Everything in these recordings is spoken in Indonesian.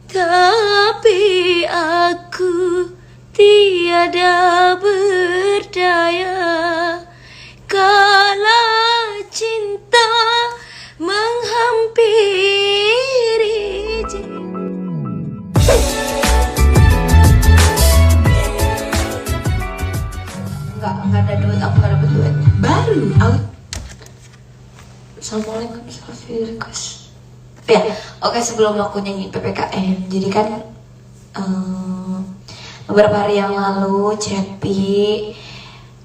tapi aku tiada berdaya kala cinta menghampiri. Enggak ada duet, aku gak dapet duet. Baru out. Assalamualaikum, Safi request. Ya, oke, sebelum aku nyanyi PPKM, jadi kan beberapa hari yang lalu Cepi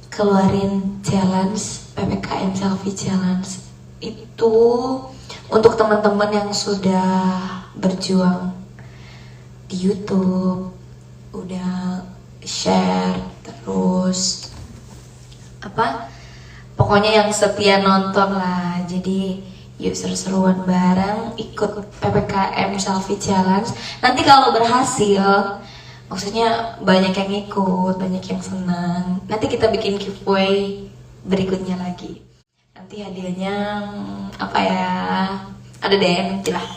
keluarin challenge PPKM Selfie Challenge. Itu untuk teman-teman yang sudah berjuang di YouTube, udah share, terus pokoknya yang setia nonton lah. Jadi yuk seru-seruan bareng ikut PPKM Selfie Challenge. Nanti kalau berhasil, maksudnya banyak yang ikut, banyak yang senang, nanti kita bikin giveaway berikutnya lagi. Nanti hadiahnya ada deh nantilah.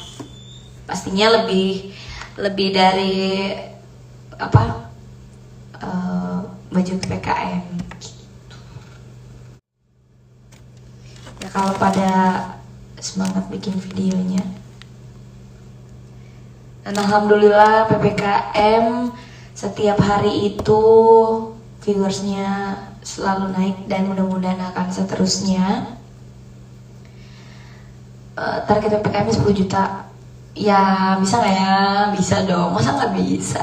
Pastinya lebih dari baju PPKM gitu. Ya kalau pada semangat bikin videonya. Dan alhamdulillah PPKM setiap hari itu viewersnya selalu naik dan mudah-mudahan akan seterusnya. Target PPKM 10 juta. Ya bisa nggak ya? Bisa dong, masa nggak bisa?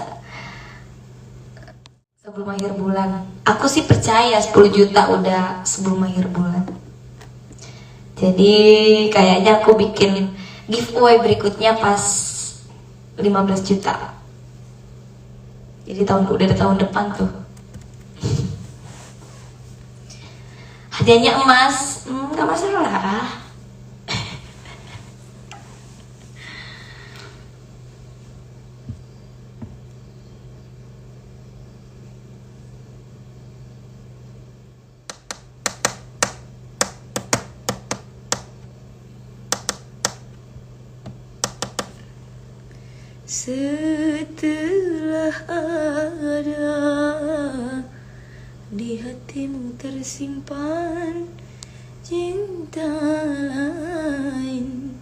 Sebelum akhir bulan. Aku sih percaya 10 juta udah sebelum akhir bulan. Jadi kayaknya aku bikin giveaway berikutnya pas 15 juta. Jadi udah tahun depan tuh. Hadiahnya emas, gak masalah. Setelah ada di hatimu tersimpan cinta lain,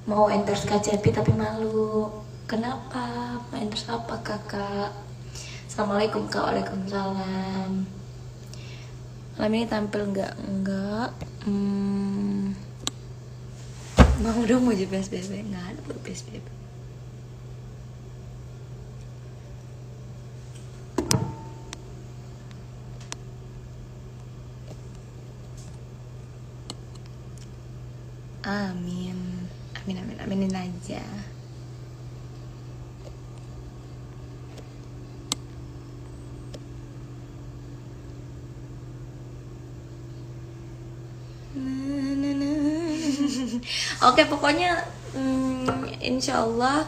mau endorse KCP tapi malu. Kenapa? Mau endorse apa kakak? Assalamualaikum kak. Waalaikumsalam. Malam ini tampil enggak? Mau dong mau jadi PSBB? Nggak ada PSBB. Aminin aja. Oke, pokoknya insya Allah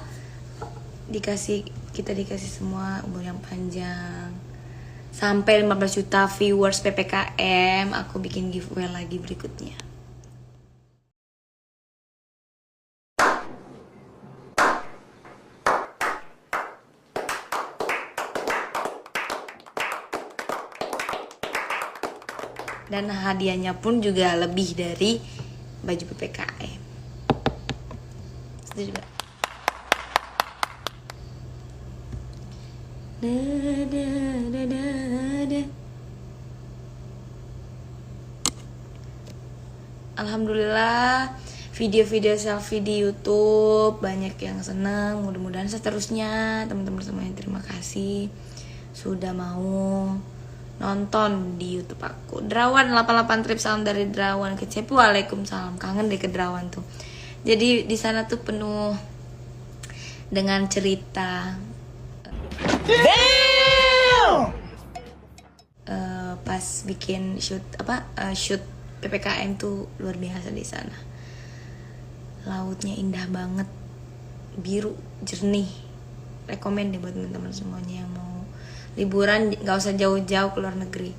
kita dikasih semua umur yang panjang sampai 15 juta viewers PPKM. Aku bikin giveaway lagi berikutnya. Dan hadiahnya pun juga lebih dari baju PPKM. Itu juga. Alhamdulillah video-video selfie di YouTube banyak yang senang. Mudah-mudahan seterusnya teman-teman semuanya. Terima kasih sudah mau nonton di YouTube aku. Derawan 88 trip, salam dari Derawan ke Cepi. Waalaikumsalam, kangen deh ke Derawan tuh. Jadi di sana tuh penuh dengan cerita. Pas bikin shoot PPKM tuh luar biasa di sana. Lautnya indah banget, biru jernih. Rekomen deh buat teman-teman semuanya yang mau liburan nggak usah jauh-jauh ke luar negeri.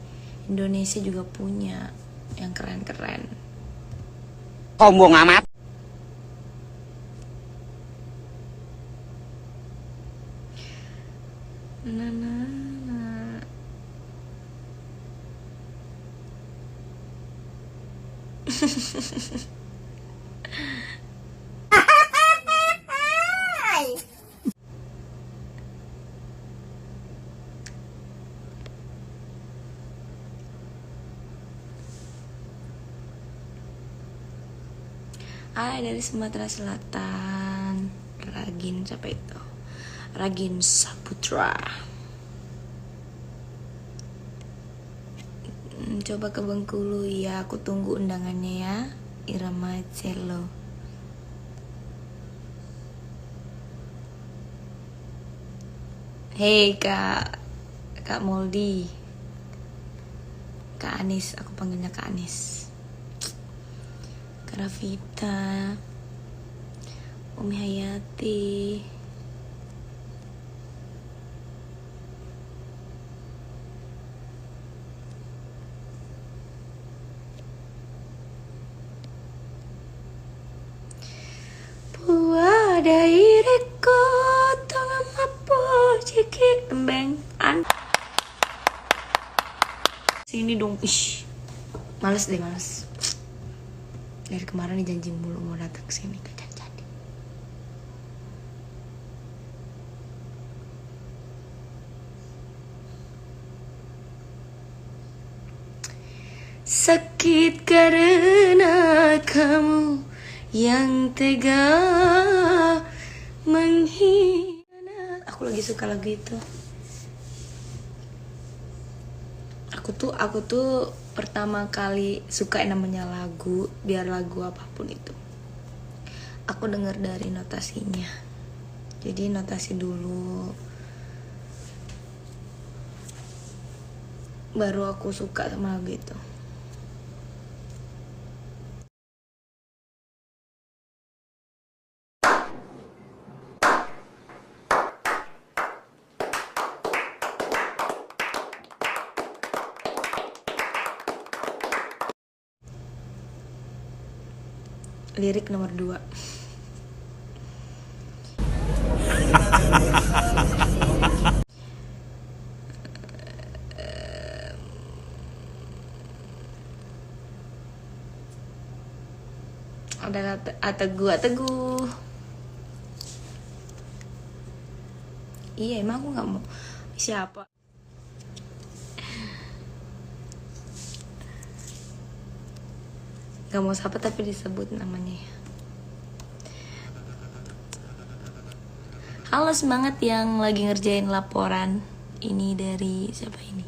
Indonesia juga punya yang keren-keren. Sombong amat. Nah, nah, nah. Dari Sumatera Selatan, Ragin siapa itu? Ragin Saputra. Coba ke Bengkulu ya, aku tunggu undangannya ya. Irama Cello. Hei Kak Moldi, Kak Anis, aku panggilnya Kak Anis. Kak Rafita, Umi Hayati. Puadai reko tolong mapo ciki embeng an. Sini dong, ih. Males. Dari kemarin nih janji mulu mau datang ke sini, gak jadi. Sakit karena kamu yang tega mengkhianat. Aku lagi suka lagu itu. Aku tuh pertama kali suka yang namanya lagu, biar lagu apapun itu, aku denger dari notasinya. Jadi notasi dulu, baru aku suka sama lagu itu. Lirik nomor 2. Ada Teguh. Iya, emang aku nggak mau siapa. Gak mau siapa tapi disebut namanya. Halo semangat yang lagi ngerjain laporan. Ini dari siapa ini?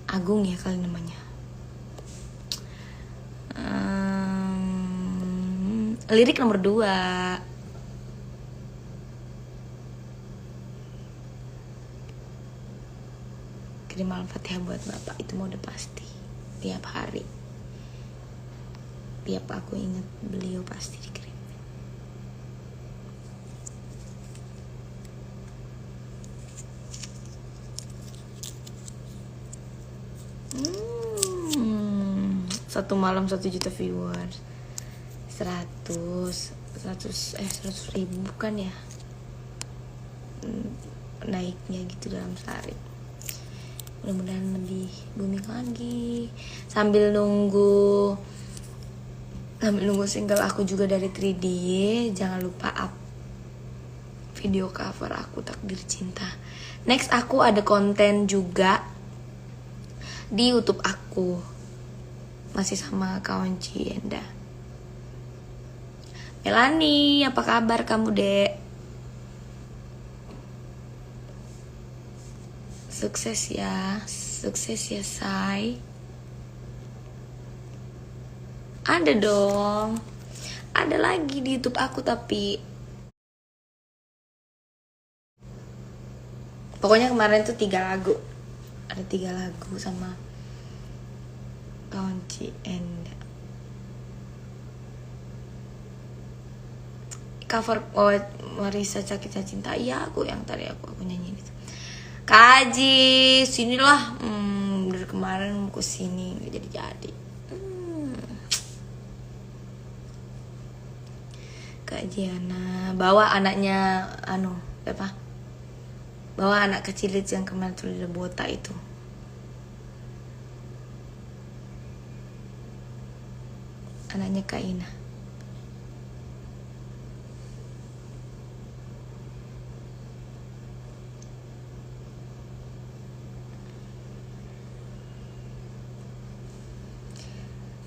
Agung ya kali namanya. Lirik nomor 2. Kirim Al-Fatihah buat Bapak, itu mau udah pasti. Tiap hari, tiap aku ingat beliau pasti dikirim. Satu malam 1 juta viewers. 100 ribu kan ya, naiknya gitu dalam sehari. Mudah-mudahan lebih booming lagi. Sambil nunggu single aku juga dari 3D, jangan lupa up video cover aku Takdir Cinta. Next aku ada konten juga di YouTube aku, masih sama kawan Cienda. Melani, apa kabar kamu, Dek? Sukses ya, Say. Ada dong, ada lagi di YouTube aku, tapi pokoknya kemarin tuh 3 lagu. Ada 3 lagu sama kawan Cienda. Cover Marisa Cakita Cinta. Iya, aku yang tadi aku nyanyiin itu. Kaji, sinilah. Dari kemarin mau kesini nggak jadi. Kak Jiana bawa anaknya bawa anak kecil itu yang kemarin tuh di botak itu. Anaknya Kak Ina.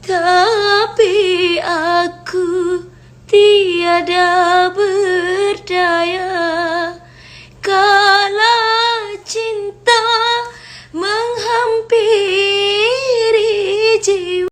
Tapi aku tiada